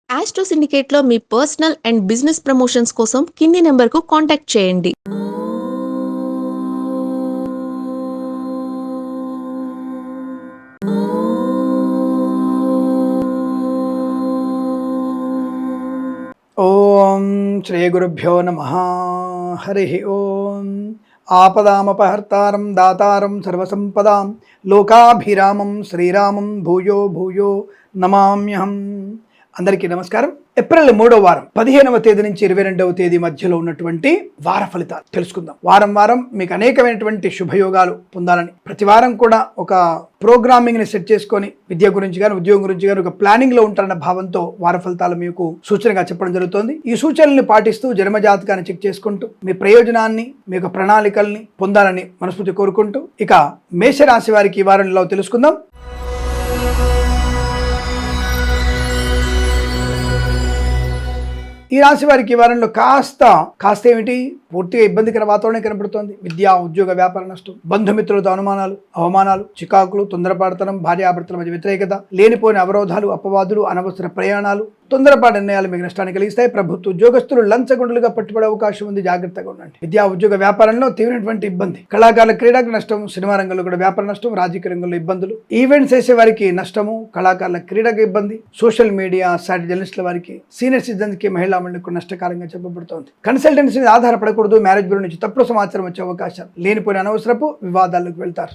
Astro సిండికేట్లో మీ personal and business promotions కోసం కింది నెంబర్కు కాంటాక్ట్ చేయండి. ఓం శ్రీ గురుభ్యో నమః. హరి ఓం. ఆపదామపహర్తారం దాతారం సర్వసంపదాం లోకాభిరామం శ్రీరామం భూయో భూయో నమామ్యహం. అందరికీ నమస్కారం. ఏప్రిల్ 3వ వారం 15వ తేదీ నుంచి 22వ తేదీ మధ్యలో ఉన్నటువంటి వార ఫలితాలు తెలుసుకుందాం. వారం వారం మీకు అనేకమైనటువంటి శుభయోగాలు పొందాలని ప్రతి వారం కూడా ఒక ప్రోగ్రామింగ్ని సెట్ చేసుకొని విద్య గురించి కానీ ఉద్యోగం గురించి కానీ ఒక ప్లానింగ్లో ఉంటారన్న భావంతో వార ఫలితాలు మీకు సూచనగా చెప్పడం జరుగుతుంది. ఈ సూచనల్ని పాటిస్తూ జన్మజాతకాన్ని చెక్ చేసుకుంటూ మీ ప్రయోజనాన్ని మీ యొక్క ప్రణాళికల్ని పొందాలని మనస్ఫూర్తి కోరుకుంటూ ఇక మేషరాశి వారికి ఈ వారంలో తెలుసుకుందాం. ఈ రాశి వారికి ఈ వారంలో కాస్త ఏమిటి పూర్తిగా ఇబ్బందికర వాతావరణం కనబడుతోంది. విద్యా ఉద్యోగ వ్యాపార నష్టం, బంధుమిత్రులతో అనుమానాలు అవమానాలు, చికాకులు, తొందరపాటుతనం, భార్యాభర్తల మధ్య వ్యతిరేకత, లేనిపోయిన అవరోధాలు, అపవాదులు, అనవసర ప్రయాణాలు, తొందరపాటు నిర్ణయాలు మీకు నష్టాన్ని కలిగిస్తాయి. ప్రభుత్వ ఉద్యోగస్తులు లంచగొండలుగా పట్టుబడే అవకాశం ఉంది, జాగ్రత్తగా ఉండండి. విద్యా ఉద్యోగ వ్యాపారంలో తీవ్రమైనటువంటి ఇబ్బంది, కళాకారుల క్రీడకు నష్టం, సినిమా రంగంలో కూడా వ్యాపార నష్టం, రాజకీయ రంగంలో ఇబ్బందులు, ఈవెంట్స్ చేసే వారికి నష్టము, కళాకారుల క్రీడకు ఇబ్బంది, సోషల్ మీడియా సాటి జర్నలిస్టుల వారికి, సీనియర్ సిటిజన్స్కి, మహిళా మండలికి నష్టకారంగా చెప్పబడుతోంది. కన్సల్టెన్సీ మీద ఆధారపడకూడదు. మ్యారేజ్ బ్యూరో నుంచి తప్పుడు సమాచారం వచ్చే అవకాశాలు, లేనిపోయిన అనవసరపు వివాదాలకు వెళ్తారు.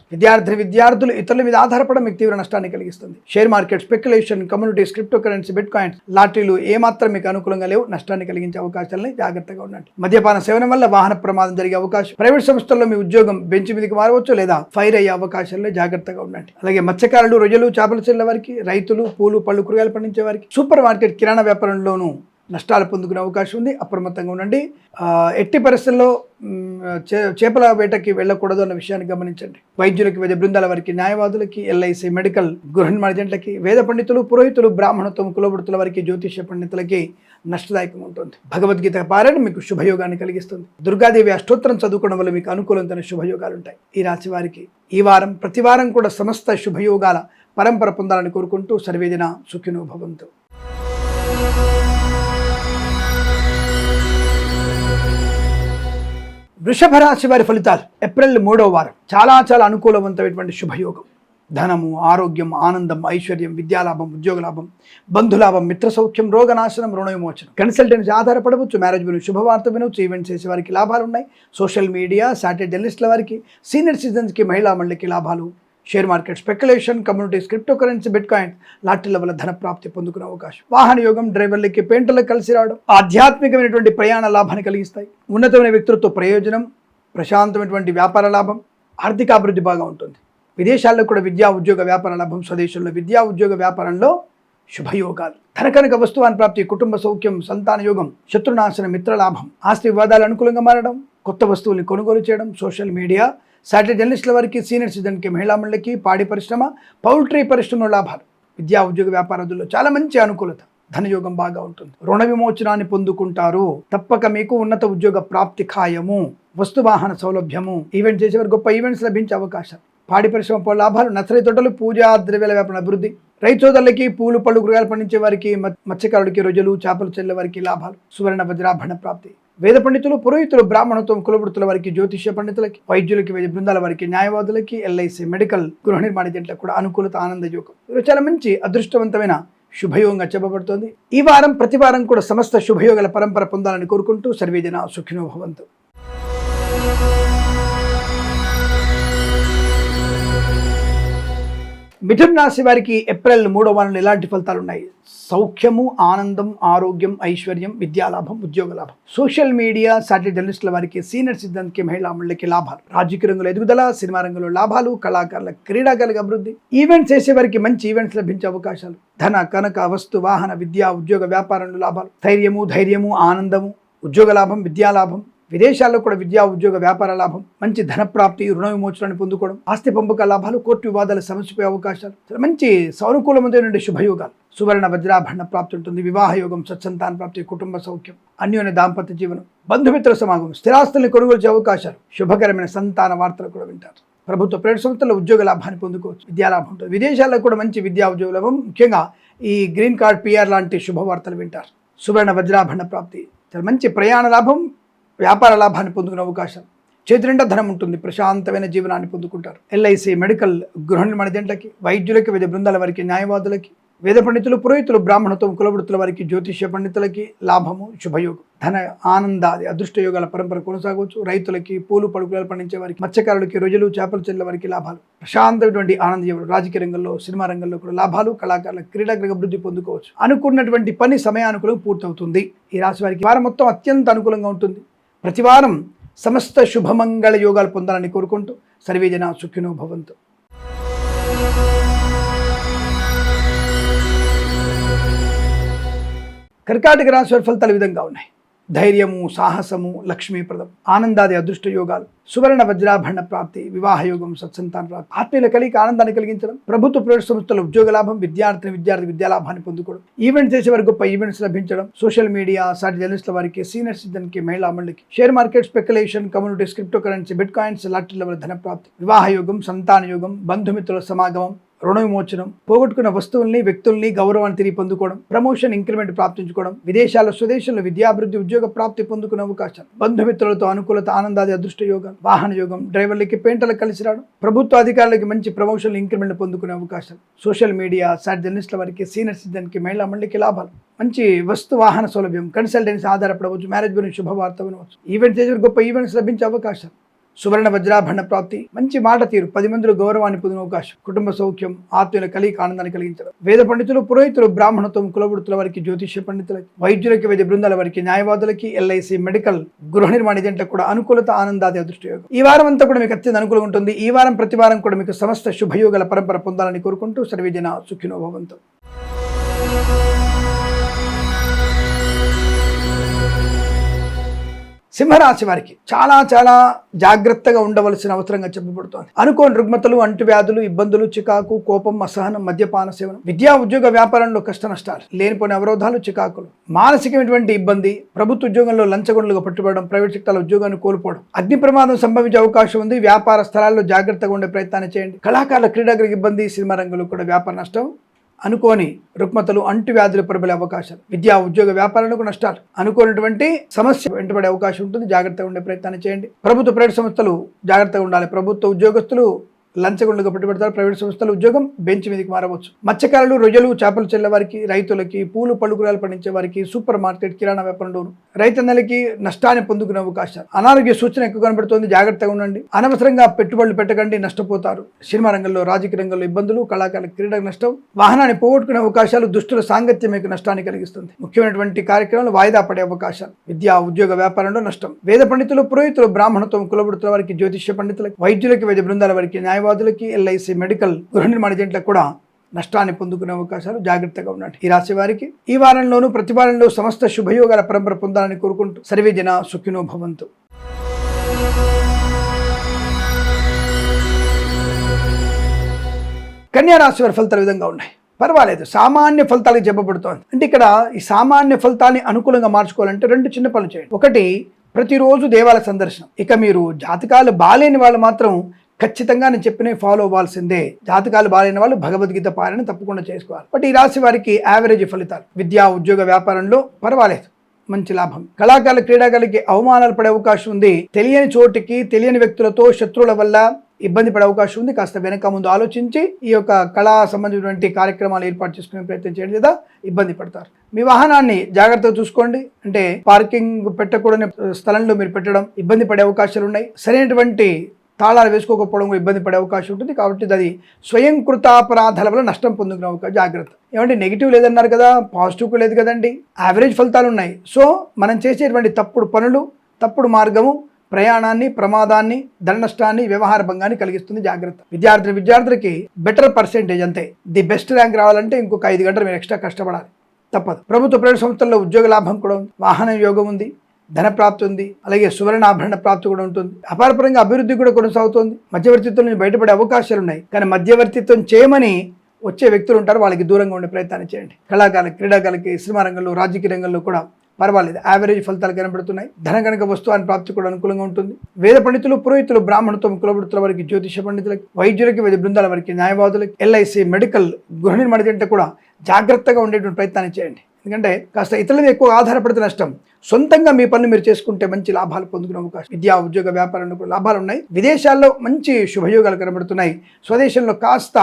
విద్యార్థులు ఇతరుల మీద ఆధారపడడం మీకు తీవ్ర నష్టాన్ని కలిగిస్తుంది. Share market, speculation, communities, cryptocurrency, bitcoins, లాటరీలు ఏమాత్రం మీకు అనుకూలంగా లేవు. నష్టాన్ని కలిగించే అవకాశాలని జాగ్రత్తగా ఉండండి. మద్యపాన సేవనం వల్ల వాహన ప్రమాదం జరిగే అవకాశం, ప్రైవేట్ సంస్థల్లో మీ ఉద్యోగం బెంచ్ మీదకి మారవచ్చు లేదా ఫైర్ అయ్యే అవకాశాల్లో జాగ్రత్తగా ఉండండి. అలాగే మత్స్యకారులు, రొయ్యలు, చేపల చెల్ల వారికి, రైతులు, పూలు పళ్ళు కూరగాయలు పండించే వారికి, సూపర్ మార్కెట్, కిరాణా వ్యాపారంలోనూ నష్టాలు పొందుకునే అవకాశం ఉంది. అప్రమత్తంగా ఉండండి. ఎట్టి పరిస్థితుల్లో చేపల వేటకి వెళ్ళకూడదు అన్న విషయాన్ని గమనించండి. వైద్యులకి, వైద్య బృందాల వారికి, న్యాయవాదులకి, ఎల్ఐసి, మెడికల్, గృహ నిర్మాణ ఏజెంట్లకి, వేద పండితులు, పురోహితులు, బ్రాహ్మణత్వం, కులవృత్తుల వారికి, జ్యోతిష్య పండితులకి నష్టదాయకంగా ఉంటుంది. భగవద్గీత పారాయణ మీకు శుభయోగాన్ని కలిగిస్తుంది. దుర్గాదేవి అష్టోత్తరం చదువుకోవడం వల్ల మీకు అనుకూలమైన శుభయోగాలు ఉంటాయి. ఈ రాశి వారికి ఈ వారం ప్రతి వారం కూడా సమస్త శుభయోగాల పరంపర పొందాలని కోరుకుంటూ సర్వేజన సుఖినో భవంతు. వృషభ రాశి వారి ఫలితాలు ఏప్రిల్ 3వ వారం చాలా అనుకూలవంతమైనటువంటి శుభయోగం. ధనము, ఆరోగ్యం, ఆనందం, ఐశ్వర్యం, విద్యాలాభం, ఉద్యోగ లాభం, బంధులాభం, మిత్ర సౌఖ్యం, రోగనాశనం, రుణ విమోచనం, కన్సల్టెన్సీ ఆధారపడవచ్చు, మ్యారేజ్ వినొచ్చు, శుభవార్త వినొచ్చు, ఈవెంట్స్ చేసే వారికి లాభాలు ఉన్నాయి. సోషల్ మీడియా సాటిలైట్ జర్నలిస్టుల వారికి, సీనియర్ సిటిజన్స్కి, మహిళా మండలికి లాభాలు. Share market, speculation, communities, cryptocurrency, bitcoin, లాటరీల వల్ల ధన ప్రాప్తి పొందుకునే అవకాశం. వాహన యోగం, డ్రైవర్లకి, పెయింటర్లకు కలిసి రావడం, ఆధ్యాత్మికమైనటువంటి ప్రయాణ లాభాన్ని కలిగిస్తాయి. ఉన్నతమైన వ్యక్తులతో ప్రయోజనం, ప్రశాంతమైనటువంటి వ్యాపార లాభం, ఆర్థికాభివృద్ధి బాగా ఉంటుంది. విదేశాల్లో కూడా విద్యా ఉద్యోగ వ్యాపార లాభం, స్వదేశంలో విద్యా ఉద్యోగ వ్యాపారంలో శుభయోగాలు, ధనకనక వస్తువాన్ ప్రాప్తి, కుటుంబ సౌఖ్యం, సంతాన యోగం, శత్రునాశన, మిత్ర లాభం, ఆస్తి వివాదాలు అనుకూలంగా మారడం, కొత్త వస్తువుల్ని కొనుగోలు చేయడం, సోషల్ మీడియా సాటిలైట్ జర్నలిస్టుల వారికి, సీనియర్ సిటిజన్కి, మహిళా మండలికి, పాడి పరిశ్రమ, పౌల్ట్రీ పరిశ్రమలో లాభాలు, విద్యా ఉద్యోగ వ్యాపారాదుల్లో చాలా మంచి అనుకూలత, ధనయోగం బాగా ఉంటుంది. రుణ విమోచనాన్ని పొందుకుంటారు. తప్పక మీకు ఉన్నత ఉద్యోగ ప్రాప్తి ఖాయము. వస్తు వాహన సౌలభ్యము, ఈవెంట్ చేసేవారు గొప్ప ఈవెంట్స్ లభించే అవకాశం. పాడి పరిశ్రమ లాభాలు, నర్సరీ తోటలు, పూజా ద్రవ్యాల వ్యాపార అభివృద్ధి, రైతు సోదరులకి, పూలు పళ్ళు కూరగాయలు పండించే వారికి, మత్స్యకారులకి, రొయ్యలు, చేపలు చెల్లె వారికి లాభాలు. సువర్ణ వజ్రాభరణ ప్రాప్తి. వేద పండితులు, పురోహితులు, బ్రాహ్మణత్వం, కులవృత్తుల వారికి, జ్యోతిష్య పండితులకి, వైద్యులకి, వైద్య బృందాల వారికి, న్యాయవాదులకి, ఎల్ఐసి, మెడికల్, గృహ నిర్మాణ ఏజెంట్లకు కూడా అనుకూలత, ఆనంద యోగం. ఇది చాలా మంచి అదృష్టవంతమైన శుభయోగంగా చెప్పబడుతోంది. ఈ వారం ప్రతి వారం కూడా సమస్త శుభయోగాల పరంపర పొందాలని కోరుకుంటూ సర్వేజన సుఖినో భవంతు. మిథున రాశి వారికి ఏప్రిల్ 3వ వారంలో ఎలాంటి ఫలితాలు ఉన్నాయి? సౌఖ్యము, ఆనందం, ఆరోగ్యం, ఐశ్వర్యం, విద్యాలాభం, ఉద్యోగ లాభం. సోషల్ మీడియా సాటిలైట్ జర్నలిస్టుల వారికి, సీనియర్ సిటిజన్కి, మహిళా మండలికి లాభాలు. రాజకీయ రంగంలో ఎదుగుదల, సినిమా రంగంలో లాభాలు, కళాకారుల క్రీడాకారులకు అభివృద్ధి, ఈవెంట్స్ చేసే వారికి మంచి ఈవెంట్స్ లభించే అవకాశాలు. ధన కనక వస్తు వాహన, విద్యా ఉద్యోగ వ్యాపారంలో లాభాలు. ధైర్యము, ఆనందము, ఉద్యోగ లాభం, విద్యాలాభం. విదేశాల్లో కూడా విద్యా ఉద్యోగ వ్యాపార లాభం, మంచి ధన ప్రాప్తి, రుణ విమోచనాన్ని పొందుకోవడం, ఆస్తి పంపక లాభాలు, కోర్టు వివాదాలు సమస్యపోయే అవకాశాలు. మంచి సానుకూలమైన శుభయోగాలు. సువర్ణ వజ్రాభరణ ప్రాప్తి ఉంటుంది. వివాహ యోగం, సత్సంతాన ప్రాప్తి, కుటుంబ సౌఖ్యం, అన్యోన్య దాంపత్య జీవనం, బంధుమిత్ర సమాగమం, స్థిరాస్తుల్ని కొనుగోలు చేసే అవకాశాలు, శుభకరమైన సంతాన వార్తలు కూడా వింటారు. ప్రభుత్వ ప్రైవేట్ సంస్థల్లో ఉద్యోగ లాభాన్ని పొందుకోవచ్చు, విద్యాలాభం ఉంటుంది. విదేశాల్లో కూడా మంచి విద్యా ఉద్యోగ లాభం, ముఖ్యంగా ఈ గ్రీన్ కార్డ్ పిఆర్ లాంటి శుభవార్తలు వింటారు. సువర్ణ వజ్రాభరణ ప్రాప్తి, చాలా మంచి ప్రయాణ లాభం, వ్యాపార లాభాన్ని పొందుకునే అవకాశం, చేతి నిండా ధనం ఉంటుంది, ప్రశాంతమైన జీవనాన్ని పొందుకుంటారు. ఎల్ఐసి, మెడికల్, గృహ నిర్మాణ జంటలకి, వైద్యులకి, వివిధ బృందాల వారికి, న్యాయవాదులకి, వేద పండితులు, పురోహితులు, బ్రాహ్మణత్వం, కులవృత్తుల వారికి, జ్యోతిష్య పండితులకి లాభము, శుభయోగం, ధన ఆనందాది అదృష్ట యోగాల పరంపర కొనసాగవచ్చు. రైతులకి, పూలు పడుకులు పండించే వారికి, మత్స్యకారులకి, రొయ్యలు, చేపలు చెల్లెల వారికి లాభాలు, ప్రశాంతమైనటువంటి ఆనంద జీవనం, రాజకీయ రంగంలో, సినిమా రంగంలో కూడా లాభాలు, కళాకారుల క్రీడాగ్రహ అభివృద్ధి పొందుకోవచ్చు. అనుకున్నటువంటి పని సమయానుకూలం పూర్తవుతుంది. ఈ రాశి వారికి వారం మొత్తం అత్యంత అనుకూలంగా ఉంటుంది. ప్రతి వారం సమస్త శుభమంగళ యోగాలు పొందాలని కోరుకుంటూ సర్వే జన సుఖినో భవంతు. కర్కాటక రాశి వారి ఫలితాలు ఈ విధంగా ఉన్నాయి. ధైర్యము, సాహసము, లక్ష్మీప్రదం, ఆనందాది అదృష్ట యోగాలు, సువర్ణ వజ్రాభరణ ప్రాప్తి, వివాహ యోగం, సత్సంతాన ప్రాప్తి, ఆత్మీయుల కలిగి ఆనందాన్ని కలిగించడం, ప్రభుత్వ ప్రైవేట్ సంస్థల ఉద్యోగ లాభం, విద్యార్థి విద్యాలాభాన్ని పొందుకోవడం, ఈవెంట్ చేసే వారికి గొప్ప ఈవెంట్స్ లభించడం, సోషల్ మీడియా, సాటి జర్నలిస్టుల వారికి, సీనియర్ సిటిజన్కి, మహిళా మండలికి, share market, speculation, communities, cryptocurrency, bitcoins, లాటరీల వల్ల ధన ప్రాప్తి, వివాహ యోగం, సంతాన యోగం, బంధుమిత్రుల సమాగమం, రుణ విమోచనం, పోగొట్టుకున్న వస్తువుల్ని, వ్యక్తుల్ని, గౌరవాన్ని తిరిగి పొందుకోవడం, ప్రమోషన్, ఇంక్రిమెంట్ ప్రాప్తించుకోవడం, విదేశాల, స్వదేశంలో విద్యాభివృద్ధి, ఉద్యోగ ప్రాప్తి పొందుకునే అవకాశం, బంధుమిత్రులతో అనుకూలత, ఆనందాది అదృష్ట యోగం, వాహన యోగం, డ్రైవర్లకి, పెయింటర్లకు కలిసి రావడం, ప్రభుత్వ అధికారులకి మంచి ప్రమోషన్లు, ఇంక్రిమెంట్ పొందుకునే అవకాశం, సోషల్ మీడియా, సాటి జర్నలిస్టుల వారికి, సీనియర్ సిటిజన్కి, మహిళా మండలికి లాభాలు, మంచి వస్తు వాహన సౌలభ్యం, కన్సల్టెన్సీ ఆధారపడవచ్చు, మ్యారేజ్ గురించి శుభవార్త వినవచ్చు, ఈవెంట్ చేసే గొప్ప ఈవెంట్స్ లభించే అవకాశం, సువర్ణ వజ్రాభరణ ప్రాప్తి, మంచి మాట తీరు, 10 మందిలో గౌరవాన్ని పొందిన అవకాశం, కుటుంబ సౌఖ్యం, ఆత్మీయుల కలిగి ఆనందాన్ని కలిగించడం, వేద పండితులు, పురోహితులు, బ్రాహ్మణత్వం, కులవృత్తుల వారికి, జ్యోతిష్య పండితులకి, వైద్యులకి, వివిధ బృందాల వారికి, న్యాయవాదులకి, ఎల్ఐసి, మెడికల్, గృహ నిర్మాణ జంటలకు కూడా అనుకూలత, ఆనందాది అదృష్టయోగం. ఈ వారం అంతా కూడా మీకు అత్యంత అనుకూలంగా ఉంటుంది. ఈ వారం ప్రతి వారం కూడా మీకు సమస్త శుభయోగాల పరంపర పొందాలని కోరుకుంటూ సర్వే జన సుఖినో భవంతు. సింహరాశి వారికి చాలా చాలా జాగ్రత్తగా ఉండవలసిన అవసరంగా చెప్పబడుతోంది. అనుకోని రుగ్మతలు, అంటువ్యాధులు, ఇబ్బందులు, చికాకు, కోపం, అసహనం, మద్యపాన సేవనం, విద్యా ఉద్యోగ వ్యాపారంలో కష్ట నష్టాలు, లేనిపోయిన అవరోధాలు, చికాకులు, మానసికమైనటువంటి ఇబ్బంది, ప్రభుత్వ ఉద్యోగంలో లంచగొండలుగా పట్టుబడడం, ప్రైవేట్ సెక్టార్ల ఉద్యోగాన్ని కోల్పోవడం, అగ్ని ప్రమాదం సంభవించే అవకాశం ఉంది. వ్యాపార స్థలాల్లో జాగ్రత్తగా ఉండే ప్రయత్నాన్ని చేయండి. కళాకారుల క్రీడాగ్రహ ఇబ్బంది, సినిమా రంగంలో కూడా వ్యాపార నష్టం, అనుకోని రుగ్మతలు, అంటువ్యాధులు ప్రబలే అవకాశాలు, విద్యా ఉద్యోగ వ్యాపారాలకు నష్టాలు, అనుకోనటువంటి సమస్య వెంటబడే అవకాశం ఉంటుంది. జాగ్రత్తగా ఉండే ప్రయత్నాన్ని చేయండి. ప్రభుత్వ ప్రైవేట్ సంస్థలు జాగ్రత్తగా ఉండాలి. ప్రభుత్వ ఉద్యోగస్తులు లంచగొండలుగా పట్టుబడతారు. ప్రైవేట్ సంస్థల ఉద్యోగం బెంచ్ మీదకి మారవచ్చు. మత్స్యకారులు, రొయ్యలు, చేపలు చెల్లె వారికి, రైతులకి, పూలు పళ్ళుకూరలు పండించే వారికి, సూపర్ మార్కెట్, కిరాణా వ్యాపారంలోను రైతన్నలకి నష్టాన్ని పొందుకునే అవకాశాలు, అనారోగ్య సూచన ఎక్కువ కనబడుతోంది. జాగ్రత్తగా ఉండండి. అనవసరంగా పెట్టుబడులు పెట్టకండి, నష్టపోతారు. సినిమా రంగంలో, రాజకీయ రంగంలో ఇబ్బందులు, కళాకారుల క్రీడకు నష్టం, వాహనాన్ని పోగొట్టుకునే అవకాశాలు, దుష్టుల సాంగత్యం మీకు నష్టాన్ని కలిగిస్తుంది. ముఖ్యమైనటువంటి కార్యక్రమాలు వాయిదా పడే అవకాశాలు, విద్యా ఉద్యోగ వ్యాపారంలో నష్టం. వేద పండితులు, పురోహితులు, బ్రాహ్మణత్వం, కులవృత్తుల వారికి, జ్యోతిష్య పండితులకి, వైద్యులకి, వివిధ బృందాల వారికి, న్యాయవాదులకి, ఎల్ఐసి, మెడికల్, గృహ నిర్మాణ జంటలకు కూడా నష్టాన్ని పొందుకునే అవకాశాలు. జాగ్రత్తగా ఉండండి. ఈ రాశి వారికి ఈ వారంలోనూ ప్రతి వారంలో సమస్త శుభయోగాల పరంపర పొందాలని కోరుకుంటూ సర్వే జన సుఖినో భవంతు. కన్యా రాశి వారి ఫలితాలు విధంగా ఉన్నాయి. పర్వాలేదు, సామాన్య ఫలితాలకు చెప్పబడుతోంది. అంటే ఇక్కడ ఈ సామాన్య ఫలితాన్ని అనుకూలంగా మార్చుకోవాలంటే 2 చిన్న పనులు చేయండి. ఒకటి, ప్రతిరోజు దేవాలయ సందర్శనం. ఇక మీరు జాతకాలు బాలేని వాళ్ళు మాత్రం ఖచ్చితంగా నేను చెప్పినవి ఫాలో అవ్వాల్సిందే. జాతకాలు బాలైన వాళ్ళు భగవద్గీత పారాయణ తప్పకుండా చేసుకోవాలి. బట్ ఈ రాశి వారికి యావరేజ్ ఫలితాలు. విద్యా ఉద్యోగ వ్యాపారంలో పర్వాలేదు, మంచి లాభం. కళాకారుల క్రీడాకారులకి అవమానాలు పడే అవకాశం ఉంది. తెలియని చోటికి, తెలియని వ్యక్తులతో, శత్రువుల వల్ల ఇబ్బంది పడే అవకాశం ఉంది. కాస్త వెనక ముందు ఆలోచించి ఈ యొక్క కళా సంబంధించినటువంటి కార్యక్రమాలు ఏర్పాటు చేసుకునే ప్రయత్నం చేయండి, లేదా ఇబ్బంది పడతారు. మీ వాహనాన్ని జాగ్రత్తగా చూసుకోండి. అంటే పార్కింగ్ పెట్టకూడని స్థలంలో మీరు పెట్టడం, ఇబ్బంది పడే అవకాశాలు ఉన్నాయి. సరైనటువంటి తాళాలు వేసుకోకపోవడం ఇబ్బంది పడే అవకాశం ఉంటుంది. కాబట్టి అది స్వయం కృతాపరాధాల వల్ల నష్టం పొందుకునే అవకాశం. జాగ్రత్త. ఏమంటే నెగిటివ్ లేదన్నారు కదా, పాజిటివ్ లేదు కదండి, యావరేజ్ ఫలితాలు ఉన్నాయి. సో మనం చేసేటువంటి తప్పుడు పనులు, తప్పుడు మార్గము ప్రయాణాన్ని, ప్రమాదాన్ని, ధన నష్టాన్ని, వ్యవహార భంగాన్ని కలిగిస్తుంది. జాగ్రత్త. విద్యార్థులకి బెటర్ పర్సెంటేజ్, అంతే. ది బెస్ట్ ర్యాంక్ రావాలంటే ఇంకొక 5 గంటలు మీరు ఎక్స్ట్రా కష్టపడాలి, తప్పదు. ప్రభుత్వ ప్రైవేట్ సంస్థల్లో ఉద్యోగ లాభం కూడా ఉంది, వాహన యోగం ఉంది, ధన ప్రాప్తి ఉంది, అలాగే సువర్ణాభరణ ప్రాప్తి కూడా ఉంటుంది. అపారపరంగా అభివృద్ధి కూడా కొనసాగుతుంది. మధ్యవర్తిత్వం నుంచి బయటపడే అవకాశాలు ఉన్నాయి. కానీ మధ్యవర్తిత్వం చేయమని వచ్చే వ్యక్తులు ఉంటారు, వాళ్ళకి దూరంగా ఉండే ప్రయత్నాన్ని చేయండి. కళాకారులకి, క్రీడాకారులకి, సినిమా రంగంలో, రాజకీయ రంగంలో కూడా పర్వాలేదు, యావరేజ్ ఫలితాలు కనబడుతున్నాయి. ధన కనుక వస్తువాన్ని ప్రాప్తి కూడా అనుకూలంగా ఉంటుంది. వేద పండితులు, పురోహితులు, బ్రాహ్మణత్వం, కులవృత్తుల వారికి, జ్యోతిష పండితులకి, వైద్యులకి, వివిధ బృందాల వారికి, న్యాయవాదులకి, ఎల్ఐసి, మెడికల్, గృహ నిర్మాణ జంట కూడా జాగ్రత్తగా ఉండేటువంటి ప్రయత్నాన్ని చేయండి. ఎందుకంటే కాస్త ఇతరుల మీద ఎక్కువ ఆధారపడితే నష్టం. సొంతంగా మీ పనులు మీరు చేసుకుంటే మంచి లాభాలు పొందుకునే అవకాశం. విద్యా ఉద్యోగ వ్యాపారంలో కూడా లాభాలు ఉన్నాయి. విదేశాల్లో మంచి శుభయోగాలు కనబడుతున్నాయి. స్వదేశంలో కాస్త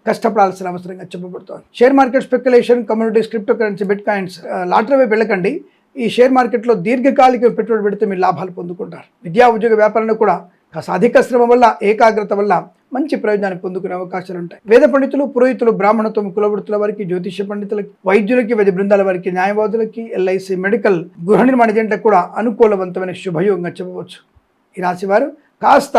కష్టపడాల్సిన అవసరంగా చెప్పబడుతోంది. Share market speculation, communities, cryptocurrency, bitcoins, lottery వైపు వెళ్ళకండి. ఈ షేర్ మార్కెట్లో దీర్ఘకాలిక పెట్టుబడి పెడితే మీరు లాభాలు పొందుకుంటారు. విద్యా ఉద్యోగ వ్యాపారంలో కూడా కాస్త అధిక శ్రమ వల్ల, ఏకాగ్రత వల్ల మంచి ప్రయోజనాన్ని పొందుకునే అవకాశాలు ఉంటాయి. వేద పండితులు, పురోహితులు, బ్రాహ్మణత్వం, కులవృత్తుల వారికి, జ్యోతిష్య పండితులకి, వైద్యులకి, వైద్య బృందాల వారికి, న్యాయవాదులకి, ఎల్ఐసి, మెడికల్, గృహ నిర్మాణ జంటకు కూడా అనుకూలవంతమైన శుభయోగంగా చెప్పవచ్చు. ఈ రాశి వారు కాస్త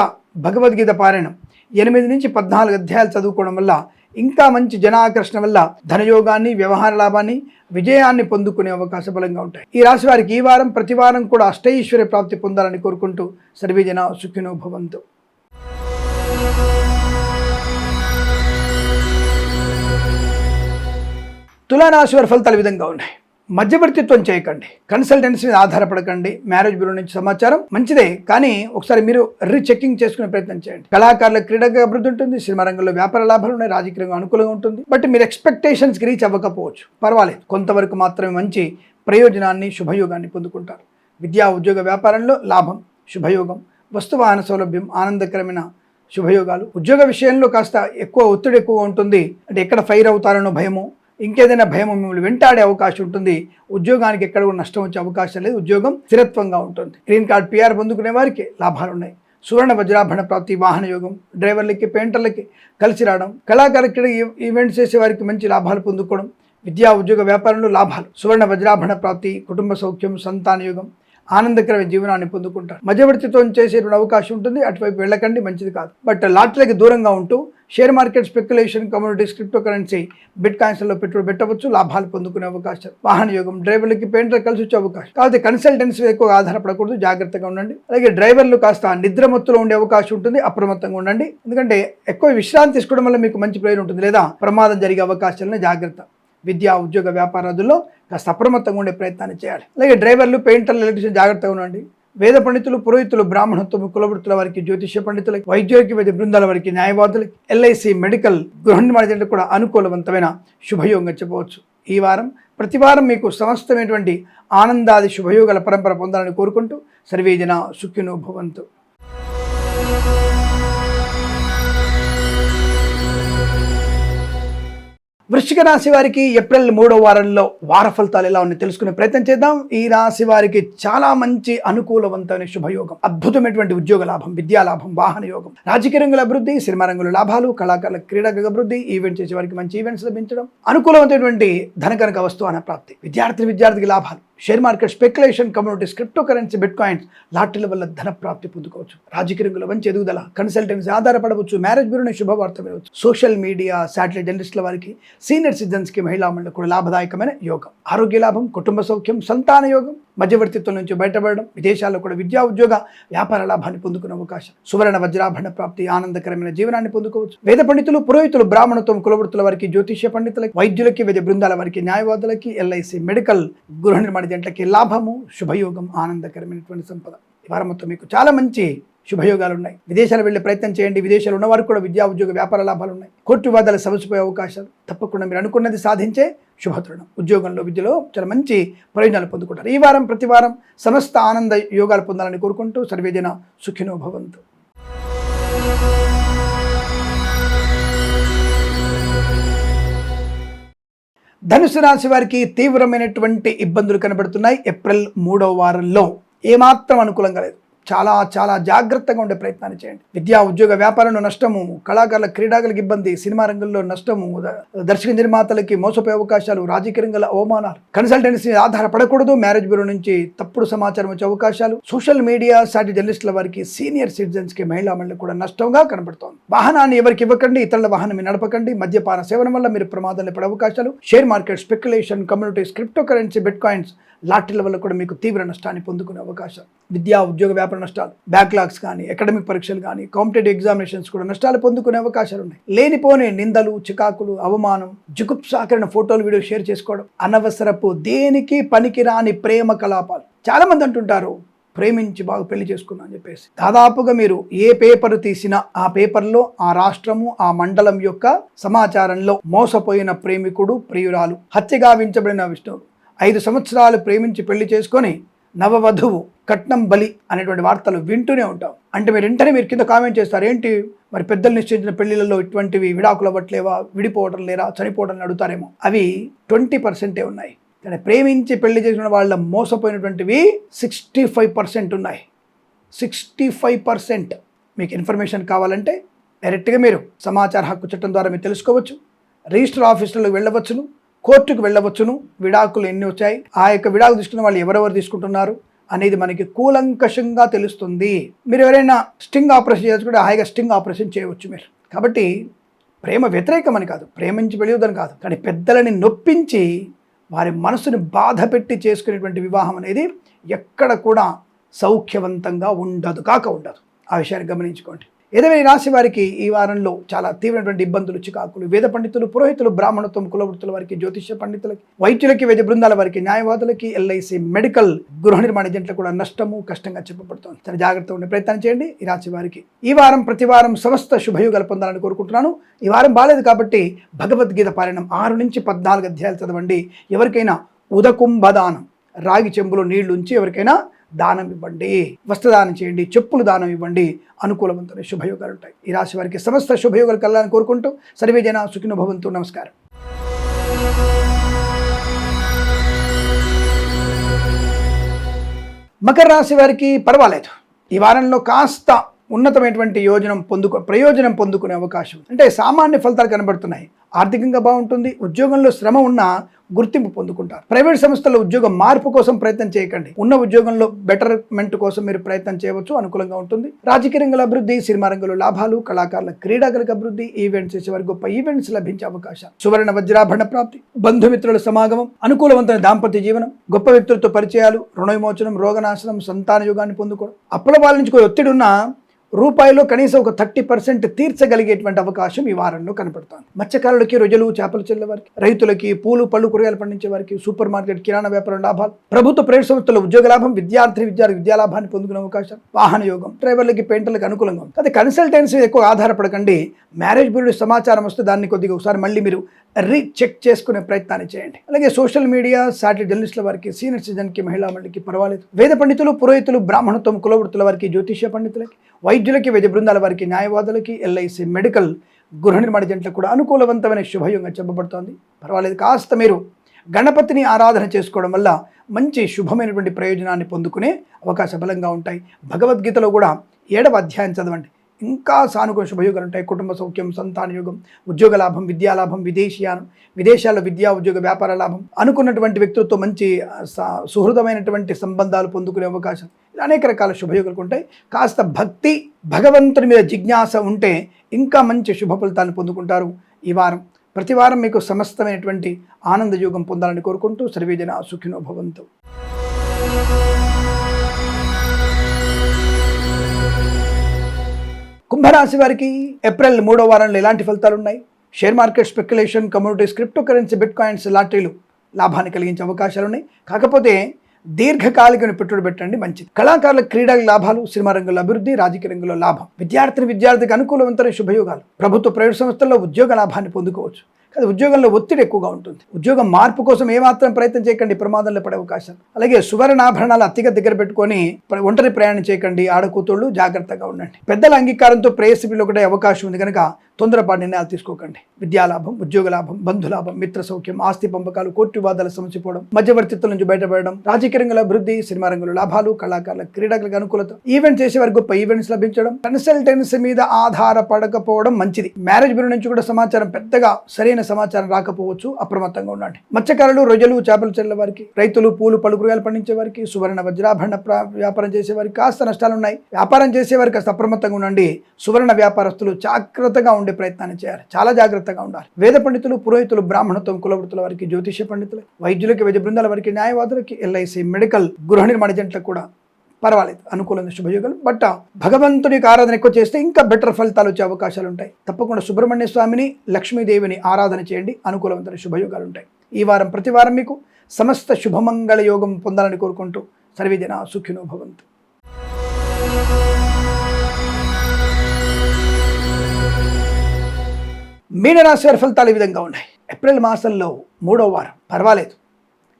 భగవద్గీత పారాయణం 8 నుంచి 14 అధ్యాయాలు చదువుకోవడం వల్ల ఇంకా మంచి జనాకర్షణ వల్ల ధనయోగాన్ని, వ్యవహార లాభాన్ని, విజయాన్ని పొందుకునే అవకాశం బలంగా ఉంటాయి. ఈ రాశి వారికి ఈ వారం ప్రతి వారం కూడా అష్టైశ్వర్య ప్రాప్తి పొందాలని కోరుకుంటూ సర్వే జన సుఖినో భవంతు. తులారాశి వారి ఫలితాలు ఈ విధంగా ఉన్నాయి. మధ్యవర్తిత్వం చేయకండి, కన్సల్టెన్సీ మీద ఆధారపడకండి. మ్యారేజ్ బ్యూరో నుంచి సమాచారం మంచిదే, కానీ ఒకసారి మీరు రీచెకింగ్ చేసుకునే ప్రయత్నం చేయండి. కళాకారుల క్రీడగా అభివృద్ధి ఉంటుంది. సినిమా రంగంలో వ్యాపార లాభాలు ఉన్నాయి. రాజకీయంగా అనుకూలంగా ఉంటుంది. బట్ మీరు ఎక్స్పెక్టేషన్స్కి రీచ్ అవ్వకపోవచ్చు, పర్వాలేదు. కొంతవరకు మాత్రమే మంచి ప్రయోజనాన్ని, శుభయోగాన్ని పొందుకుంటారు. విద్యా ఉద్యోగ వ్యాపారంలో లాభం, శుభయోగం, వస్తువాహన సౌలభ్యం, ఆనందకరమైన శుభయోగాలు. ఉద్యోగ విషయంలో కాస్త ఒత్తిడి ఎక్కువ ఉంటుంది. అంటే ఎక్కడ ఫైర్ అవుతారనో భయము, ఇంకేదైనా భయం మిమ్మల్ని వెంటాడే అవకాశం ఉంటుంది. ఉద్యోగానికి ఎక్కడ కూడా నష్టం వచ్చే అవకాశం లేదు. ఉద్యోగం స్థిరత్వంగా ఉంటుంది. గ్రీన్ కార్డ్, PR పొందుకునే వారికి లాభాలు ఉన్నాయి. సువర్ణ వజ్రాభరణ ప్రాప్తి, వాహన యోగం, డ్రైవర్లకి, పెయింటర్లకి కలిసి రావడం, కళాకారులకి, ఈవెంట్స్ చేసే వారికి మంచి లాభాలు పొందుకోవడం, విద్యా ఉద్యోగ వ్యాపారంలో లాభాలు, సువర్ణ వజ్రాభరణ ప్రాప్తి, కుటుంబ సౌఖ్యం, సంతాన యోగం, ఆనందకరమైన జీవనాన్ని పొందుకుంటారు. మధ్యవర్తిత్వం చేసేటువంటి అవకాశం ఉంటుంది. అటువైపు వెళ్ళకండి, మంచిది కాదు. బట్ లాటరీకి దూరంగా ఉంటూ share market, speculation, communities, cryptocurrency, బిట్ కాయిన్స్లో పెట్టుబడి పెట్టవచ్చు. లాభాలు పొందుకునే అవకాశం. వాహన యోగం, డ్రైవర్లకి, పెయింటర్ కలిసి వచ్చే అవకాశం. కాబట్టి కన్సల్టెన్సీ ఎక్కువ ఆధారపడకూడదు, జాగ్రత్తగా ఉండండి. అలాగే డ్రైవర్లు కాస్త నిద్రమత్తులో ఉండే అవకాశం ఉంటుంది, అప్రమత్తంగా ఉండండి. ఎందుకంటే ఎక్కువ విశ్రాంతి తీసుకోవడం వల్ల మీకు మంచి ప్రయోజనం ఉంటుంది, లేదా ప్రమాదం జరిగే అవకాశాలను జాగ్రత్త. విద్యా ఉద్యోగ వ్యాపారాదుల్లో కాస్త అప్రమత్తంగా ఉండే ప్రయత్నాన్ని చేయాలి. అలాగే డ్రైవర్లు, పెయింటర్లు, ఎలక్ట్రీషియన్ జాగ్రత్తగా ఉండండి. వేద పండితులు, పురోహితులు, బ్రాహ్మణత్వం, కులవృత్తుల వారికి, జ్యోతిష్య పండితులకి, వైద్యులకి, వైద్య బృందాల వారికి, న్యాయవాదులకి, ఎల్ఐసి, మెడికల్, గృహ నిర్మాణ జంటకు కూడా అనుకూలవంతమైన శుభయోగంగా చెప్పవచ్చు. ఈ వారం ప్రతి వారం మీకు సమస్తమైనటువంటి ఆనందాది శుభయోగాల పరంపర పొందాలని కోరుకుంటూ సర్వే జన సుఖినో భవంతు. వృశ్చిక రాశి వారికి ఏప్రిల్ 3వ వారంలో వార ఫలితాలు ఎలా ఉన్నాయి తెలుసుకునే ప్రయత్నం చేద్దాం. ఈ రాశి వారికి చాలా మంచి అనుకూలవంతమైన శుభయోగం, అద్భుతమైనటువంటి ఉద్యోగ లాభం, విద్యా లాభం, వాహన యోగం, రాజకీయ రంగుల అభివృద్ధి, సినిమా రంగుల లాభాలు, కళాకారుల క్రీడల అభివృద్ధి, ఈవెంట్ చేసే వారికి మంచి ఈవెంట్స్ లభించడం, అనుకూలమైనటువంటి ధనకనక వస్తువాన ప్రాప్తి, విద్యార్థికి లాభాలు, share market, speculation, communities, cryptocurrency, bitcoins, లాటరీల వల్ల ధన ప్రాప్తి పొందుకోవచ్చు. రాజకీయ రంగంలో మంచి ఎదుగుదల, కన్సల్టెన్సీ ఆధారపడవచ్చు. మ్యారేజ్ బ్యూరో శుభవార్త వినవచ్చు. సోషల్ మీడియా, శాటిలైట్ జర్నలిస్టుల వారికి, సీనియర్ సిటిజన్స్కి, మహిళా మండలి కూడా లాభదాయకమైన యోగం, ఆరోగ్య లాభం, కుటుంబ సౌఖ్యం, సంతాన యోగం, మధ్యవర్తిత్వం నుంచి బయటపడడం, విదేశాల్లో కూడా విద్యా ఉద్యోగ వ్యాపార లాభాన్ని పొందుకునే అవకాశం, సువర్ణ వజ్రాభరణ ప్రాప్తి, ఆనందకరమైన జీవనాన్ని పొందుకోవచ్చు. వేద పండితులు, పురోహితులు, బ్రాహ్మణత్వం, కులవృత్తుల వారికి, జ్యోతిష్య పండితులకి, వైద్యులకి, వైద్య బృందాల వారికి, న్యాయవాదులకి, ఎల్ఐసి, మెడికల్, గృహ నిర్మాణ జంటలకి లాభము, శుభయోగం, ఆనందకరమైనటువంటి సంపద. ఈ వారం మొత్తం మీకు చాలా మంచి శుభయోగాలు ఉన్నాయి. విదేశాలు వెళ్ళే ప్రయత్నం చేయండి. విదేశాలు ఉన్నవారు కూడా విద్యా ఉద్యోగ వ్యాపార లాభాలు ఉన్నాయి. కోర్టు వివాదాలు సమసిపోయే అవకాశాలు, తప్పకుండా మీరు అనుకున్నది సాధించే శుభతరుణం. ఉద్యోగంలో, విద్యలో చాలా మంచి ప్రయోజనాలు పొందుకుంటారు. ఈ వారం ప్రతి వారం సమస్త ఆనంద యోగాలు పొందాలని కోరుకుంటూ సర్వేజన సుఖినో భవంతు. ధనుసు రాశి వారికి తీవ్రమైనటువంటి ఇబ్బందులు కనబడుతున్నాయి. ఏప్రిల్ 3వ వారంలో ఏమాత్రం అనుకూలంగా లేదు. చాలా జాగ్రత్తగా ఉండే ప్రయత్నాన్ని చేయండి. విద్యా ఉద్యోగ వ్యాపారంలో నష్టము, కళాకారుల క్రీడాకులకు ఇబ్బంది, సినిమా రంగంలో నష్టము, దర్శక నిర్మాతలకి మోసపోయే అవకాశాలు, రాజకీయ రంగంలో అవమానాలు, కన్సల్టెన్సీ ఆధారపడకూడదు, మ్యారేజ్ బ్యూరో నుంచి తప్పుడు సమాచారం వచ్చే అవకాశాలు, సోషల్ మీడియా, సాటి జర్నలిస్టుల వారికి, సీనియర్ సిటిజన్స్కి, మహిళా మండలికి కూడా నష్టంగా కనబడుతోంది. వాహనాన్ని ఎవరికి ఇవ్వకండి, ఇతరుల వాహనం మీరు నడపకండి. మద్యపాన సేవన వల్ల మీరు ప్రమాదాలు పడే అవకాశాలు, share market, speculation, communities, cryptocurrency, bitcoins, లాటరీల వల్ల కూడా మీకు తీవ్ర నష్టాన్ని పొందుకునే అవకాశం. విద్యా ఉద్యోగ వ్యాపార నష్టాలు, బ్యాక్లాగ్స్ కానీ, అకాడమిక్ పరీక్షలు కానీ, కాంపిటేటివ్ ఎగ్జామినేషన్స్ కూడా నష్టాలు పొందుకునే అవకాశాలు ఉన్నాయి. లేనిపోని నిందలు, చికాకులు, అవమానం, జుగుప్సాకరణ ఫోటోలు, వీడియో షేర్ చేసుకోవడం, అనవసరపు దేనికి పనికిరాని ప్రేమ కలాపాలు. చాలా మంది అంటుంటారు, ప్రేమించి బాగా పెళ్లి చేసుకున్నా అని చెప్పేసి దాదాపుగా మీరు ఏ పేపర్ తీసినా ఆ పేపర్లో ఆ రాష్ట్రము ఆ మండలం యొక్క సమాచారంలో మోసపోయిన ప్రేమికుడు ప్రియురాలు హత్య గావించబడిన విష్ణువు 5 సంవత్సరాలు ప్రేమించి పెళ్లి చేసుకొని నవవధువు కట్నం బలి అనేటువంటి వార్తలు వింటూనే ఉంటాం. అంటే మీరు వెంటనే మీరు కింద కామెంట్ చేస్తారు, ఏంటి మరి పెద్దలు నిశ్చయించిన పెళ్లిలలో ఇటువంటివి విడాకులు అవ్వట్లేవా, విడిపోవడం లేరా, చనిపోవడం అడుగుతారేమో. అవి 20% ఉన్నాయి. కానీ ప్రేమించి పెళ్లి చేసిన వాళ్ళ మోసపోయినటువంటివి 65% ఉన్నాయి. 65%. మీకు ఇన్ఫర్మేషన్ కావాలంటే డైరెక్ట్గా మీరు సమాచార హక్కు చట్టం ద్వారా మీరు తెలుసుకోవచ్చు. రిజిస్టర్ ఆఫీసులకు వెళ్ళవచ్చును, కోర్టుకు వెళ్ళవచ్చును. విడాకులు ఎన్ని వచ్చాయి, ఆ యొక్క విడాకులు తీసుకున్న వాళ్ళు ఎవరెవరు తీసుకుంటున్నారు అనేది మనకి కూలంకషంగా తెలుస్తుంది. మీరు ఎవరైనా స్టింగ్ ఆపరేషన్ చేసుకుంటే హాయిగా స్టింగ్ ఆపరేషన్ చేయవచ్చు మీరు. కాబట్టి ప్రేమ వ్యతిరేకమని కాదు, ప్రేమించి పెళ్ళిదని కాదు, కానీ పెద్దలని నొప్పించి వారి మనసుని బాధ పెట్టి చేసుకునేటువంటి వివాహం అనేది ఎక్కడ కూడా సౌఖ్యవంతంగా ఉండదు, ఉండదు. ఆ విషయాన్ని గమనించుకోండి. ఏదైనా ఈ రాశి వారికి ఈ వారంలో చాలా తీవ్రమైనటువంటి ఇబ్బందులు, చికాకులు. వేద పండితులు, పురోహితులు, బ్రాహ్మణత్వం, కులవృత్తుల వారికి, జ్యోతిష్య పండితులకి, వైద్యులకి, వైద్య బృందాల వారికి, న్యాయవాదులకి, ఎల్ఐసి, మెడికల్, గృహ నిర్మాణ ఏజెంట్లకు కూడా నష్టము, కష్టంగా చెప్పబడుతుంది. చాలా జాగ్రత్తగా ఉండే ప్రయత్నం చేయండి. ఈ రాశి వారికి ఈ వారం ప్రతి వారం సమస్త శుభయోగాలు పొందాలని కోరుకుంటున్నాను. ఈ వారం బాలేదు కాబట్టి భగవద్గీత పారాయణం 6 నుంచి 14 అధ్యాయాలు చదవండి. ఎవరికైనా ఉదకుంభదానం, రాగి చెంబులో నీళ్లు ఉంచి ఎవరికైనా దానం ఇవ్వండి, వస్త్రదానం చేయండి, చెప్పులు దానం ఇవ్వండి. అనుకూలవంతమైన శుభయోగాలు ఉంటాయి. ఈ రాశి వారికి సమస్త శుభయోగాలు కలగాలని కోరుకుంటూ సర్వే జన సుఖినో భవంతు. నమస్కారం. మకర రాశి వారికి పర్వాలేదు. ఈ వారంలో కాస్త ఉన్నతమైనటువంటి ప్రయోజనం పొందుకునే అవకాశం, అంటే సామాన్య ఫలితాలు కనబడుతున్నాయి. ఆర్థికంగా బాగుంటుంది. ఉద్యోగంలో శ్రమ ఉన్నా గుర్తింపు పొందుకుంటారు. ప్రైవేట్ సంస్థల్లో ఉద్యోగం మార్పు కోసం ప్రయత్నం చేయకండి. ఉన్న ఉద్యోగంలో బెటర్మెంట్ కోసం మీరు ప్రయత్నం చేయవచ్చు. అనుకూలంగా ఉంటుంది. రాజకీయ రంగంలో అభివృద్ధి, సినిమా రంగంలో లాభాలు, కళాకారుల క్రీడాకారులకు అభివృద్ధి, ఈవెంట్స్ చేసేవారికి గొప్ప ఈవెంట్స్ లభించే అవకాశాలు, సువర్ణ వజ్రాభరణ ప్రాప్తి, బంధుమిత్రుల సమాగమం, అనుకూలవంతమైన దాంపత్య జీవనం, గొప్ప వ్యక్తులతో పరిచయాలు, రుణ విమోచనం, రోగనాశనం, సంతాన యోగాన్ని పొందుకోవడం. అప్పుల వాళ్ళ నుంచి ఒత్తిడి ఉన్న రూపాయలు కనీసం ఒక 30% తీర్చగలిగేటువంటి అవకాశం ఈ వారంలో కనపడుతుంది. మత్స్యకారులకి, రొయ్యలు, చేపలు చెల్లే వారికి, రైతులకి, పూలు పళ్ళు కూరగాయలు పండించే వారికి, సూపర్ మార్కెట్, కిరాణా వ్యాపారం లాభాలు, ప్రభుత్వ ప్రైవేట్ సంస్థల ఉద్యోగ లాభం, విద్యార్థి విద్యాలాభాన్ని పొందుకునే అవకాశం, వాహన యోగం, డ్రైవర్లకి, పెయింటర్లకు అనుకూలంగా ఉంది. అదే కన్సల్టెన్సీ ఎక్కువ ఆధారపడకండి. మ్యారేజ్ బ్యూరో సమాచారం వస్తే దాన్ని కొద్దిగా ఒకసారి మళ్ళీ మీరు రీచెక్ చేసుకునే ప్రయత్నాన్ని చేయండి. అలాగే సోషల్ మీడియా, సాటిలైట్ జర్నలిస్టుల వారికి, సీనియర్ సిటిజన్కి, మహిళా మండలికి పర్వాలేదు. వేద పండితులు, పురోహితులు, బ్రాహ్మణత్వం, కులవృత్తుల వారికి, జ్యోతిష్య పండితులకి, వైద్యులకి, వైద్య బృందాల వారికి, న్యాయవాదులకి, ఎల్ఐసి, మెడికల్, గృహ నిర్మాణ ఏజెంట్లకు కూడా అనుకూలవంతమైన శుభయోగంగా చెప్పబడుతోంది. పర్వాలేదు. కాస్త మీరు గణపతిని ఆరాధన చేసుకోవడం వల్ల మంచి శుభమైనటువంటి ప్రయోజనాన్ని పొందుకునే అవకాశ బలంగా ఉంటాయి. భగవద్గీతలో కూడా 7వ అధ్యాయం చదవండి. ఇంకా సానుకూల శుభయోగాలు ఉంటాయి. కుటుంబ సౌఖ్యం, సంతాన యోగం, ఉద్యోగ లాభం, విద్యాలాభం, విదేశీయానం, విదేశాల్లో విద్యా ఉద్యోగ వ్యాపార లాభం, అనుకున్నటువంటి వ్యక్తులతో మంచి సుహృదమైనటువంటి సంబంధాలు పొందుకునే అవకాశం, ఇలా అనేక రకాల శుభయోగాలు ఉంటాయి. కాస్త భక్తి, భగవంతుని మీద జిజ్ఞాస ఉంటే ఇంకా మంచి శుభ ఫలితాలను పొందుకుంటారు. ఈ వారం ప్రతి వారం మీకు సమస్తమైనటువంటి ఆనంద యోగం పొందాలని కోరుకుంటూ సర్వే జన సుఖినో భవంతు. కుంభరాశి వారికి ఏప్రిల్ 3వ వారంలో ఎలాంటి ఫలితాలు ఉన్నాయి? Share market, speculation, commodities, cryptocurrency, bitcoins, లాటరీలు లాభాన్ని కలిగించే అవకాశాలు ఉన్నాయి. కాకపోతే దీర్ఘకాలికను పెట్టుబడి పెట్టండి, మంచిది. కళాకారుల క్రీడల లాభాలు, సినిమా రంగంలో అభివృద్ధి, రాజకీయ రంగంలో లాభం, విద్యార్థికి అనుకూలవంతమైన శుభయోగాలు, ప్రభుత్వ ప్రైవేట్ సంస్థల్లో ఉద్యోగ లాభాన్ని పొందుకోవచ్చు. కానీ ఉద్యోగంలో ఒత్తిడి ఎక్కువగా ఉంటుంది. ఉద్యోగం మార్పు కోసం ఏమాత్రం ప్రయత్నం చేయకండి, ప్రమాదంలో పడే అవకాశం. అలాగే సువర్ణాభరణాలు అతిగా దగ్గర పెట్టుకొని ఒంటరి ప్రయాణం చేయకండి. ఆడకూతుళ్ళు జాగ్రత్తగా ఉండండి. పెద్దల అంగీకారంతో ప్రేయసిపిలో ఒకటే అవకాశం ఉంది కనుక తొందరపాటు నిర్ణయాలు తీసుకోకండి. విద్యాలాభం, ఉద్యోగ లాభం, బంధులాభం, మిత్ర సౌఖ్యం, ఆస్తి పంపకాలు, కోర్టు వివాదాల సమసిపోవడం, మధ్యవర్తిత్వం నుంచి బయటపడడం, రాజకీయ రంగంలో అభివృద్ధి, సినిమా రంగంలో లాభాలు, కళాకారుల క్రీడలకు అనుకూలత, ఈవెంట్ చేసే వారికి గొప్ప ఈవెంట్స్ లభించడం, కన్సల్టెన్సీ మీద ఆధారపడకపోవడం మంచిది. మ్యారేజ్ బ్యూరో నుంచి కూడా సమాచారం పెద్దగా సరైన సమాచారం రాకపోవచ్చు, అప్రమత్తంగా ఉండండి. మత్స్యకారులు, రొయ్యలు, చేపలు చెల్లే వారికి, రైతులు, పూలు పళ్ళు కూరగాయలు పండించే వారికి, సువర్ణ వజ్రాభరణ వ్యాపారం చేసే వారికి కాస్త నష్టాలు ఉన్నాయి. వ్యాపారం చేసే వారికి కాస్త అప్రమత్తంగా ఉండండి. సువర్ణ వ్యాపారస్తులు జాగ్రత్తగా ఉండే ప్రయత్నాన్ని చేయాలి, చాలా జాగ్రత్తగా ఉండాలి. వేద పండితులు, పురోహితులు, బ్రాహ్మణత్వం, కులవృత్తుల వారికి, జ్యోతిష్య పండితులు, వైద్యులకి, వైద్య బృందాల వారికి, న్యాయవాదులకి, ఎల్ఐసి, మెడికల్, గృహ నిర్మాణ ఏజెంట్లకు కూడా పర్వాలేదు, అనుకూలమైన శుభయోగాలు. బట్ భగవంతునికి ఆరాధన ఎక్కువ చేస్తే ఇంకా బెటర్ ఫలితాలు వచ్చే అవకాశాలు ఉంటాయి. తప్పకుండా సుబ్రహ్మణ్య స్వామిని, లక్ష్మీదేవిని ఆరాధన చేయండి, అనుకూలమైన శుభయోగాలు ఉంటాయి. ఈ వారం ప్రతి వారం మీకు సమస్త శుభమంగళ యోగం పొందాలని కోరుకుంటూ సర్వే జన సుఖినో భవంతు. మీనరాశి వారి ఫలితాలు ఈ విధంగా ఉన్నాయి. ఏప్రిల్ మాసంలో 3వ వారం పర్వాలేదు.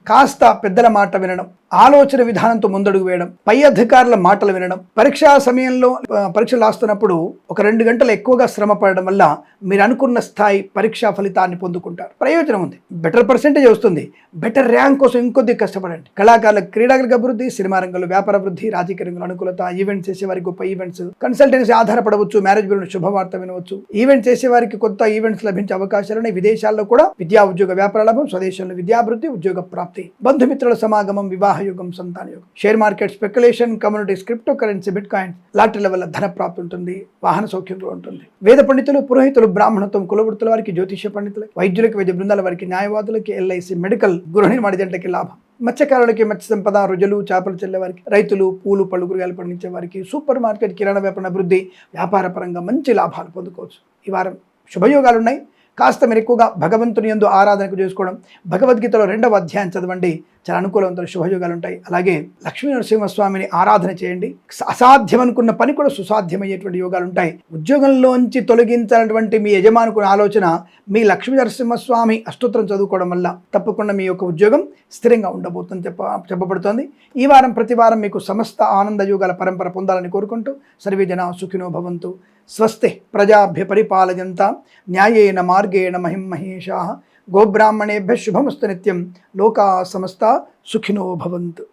కాస్త పెద్దల మాట వినడం, ఆలోచన విధానంతో ముందడుగు వేయడం, పై అధికారుల మాటలు వినడం, పరీక్షా సమయంలో పరీక్షలు రాస్తున్నప్పుడు ఒక 2 గంటలు ఎక్కువగా శ్రమ పడడం వల్ల మీరు అనుకున్న స్థాయి పరీక్షా ఫలితాన్ని పొందుకుంటారు. ప్రయోజనం ఉంది, బెటర్ పర్సెంటేజ్ వస్తుంది. బెటర్ ర్యాంక్ కోసం ఇంకొద్ది కష్టపడండి. కళాకారులకు క్రీడాలకు అభివృద్ధి, సినిమా రంగంలో వ్యాపార అభివృద్ధి, రాజకీయ రంగంలో అనుకూలత, ఈవెంట్స్ చేసేవారికి గొప్ప ఈవెంట్స్, కన్సల్టెన్సీ ఆధారపడవచ్చు, మ్యారేజ్ బ్యూరో శుభవార్త వినవచ్చు, ఈవెంట్ చేసేవారికి కొత్త ఈవెంట్స్ లభించే అవకాశాలను, విదేశాల్లో కూడా విద్యా ఉద్యోగ వ్యాపార లాభం, స్వదేశంలో విద్యాభివృద్ధి, ఉద్యోగ ప్రాప్తి, బంధుమిత్రుల సమాగమం, వివాహ యుగం, సంతాన యుగం, share market, speculation, communities, cryptocurrency, bitcoins, లాటరీల వల్ల ధన ప్రాప్తి ఉంటుంది. వాహన సౌఖ్యంలో ఉంటుంది. వేద పండితులు, పురోహితులు, బ్రాహ్మణత్వం, కులవృత్తుల వారికి, జ్యోతిష పండితులకు, వైద్యులకు, వైద్య బృందాల వారికి, న్యాయవాదులకి, ఎల్ఐసి, మెడికల్, గృహ నిర్మాణ జంటకి లాభం. మత్స్యకారులకి, మత్స్య సంపద, రుజులు, చేపలు చెల్లే వారికి, రైతులు, పూలు, పళ్ళు, కూరగాయలు పండించే వారికి, సూపర్ మార్కెట్, కిరాణా వ్యాపార అభివృద్ధి, వ్యాపార పరంగా మంచి లాభాలు పొందుకోవచ్చు. ఈ వారం శుభయోగాలు ఉన్నాయి. కాస్త మీరు ఎక్కువగా భగవంతుని యందు ఆరాధనకు చేసుకోవడం, భగవద్గీతలో 2వ అధ్యాయం చదవండి, చాలా అనుకూలవంతుల శుభయోగాలు ఉంటాయి. అలాగే లక్ష్మీ నరసింహస్వామిని ఆరాధన చేయండి. అసాధ్యం అనుకున్న పని కూడా సుసాధ్యమయ్యేటువంటి యోగాలు ఉంటాయి. ఉద్యోగంలోంచి తొలగించాలన్నటువంటి మీ యజమానుకున్న ఆలోచన మీ లక్ష్మీ నరసింహస్వామి అష్టోత్తరం చదువుకోవడం వల్ల తప్పకుండా మీ యొక్క ఉద్యోగం స్థిరంగా ఉండబోతుందని చెప్పబడుతోంది. ఈ వారం ప్రతి వారం మీకు సమస్త ఆనంద యోగాల పరంపర పొందాలని కోరుకుంటూ సర్వే జనా సుఖినో భవంతు. స్వస్తి ప్రజాభ్య పరిపాలయంతాం న్యాయేన మార్గేణ మహిం మహేషాః. గోబ్రాహ్మణేభ్యః శుభమస్తు నిత్యం. లోకా సమస్తా సుఖినో భవంతు.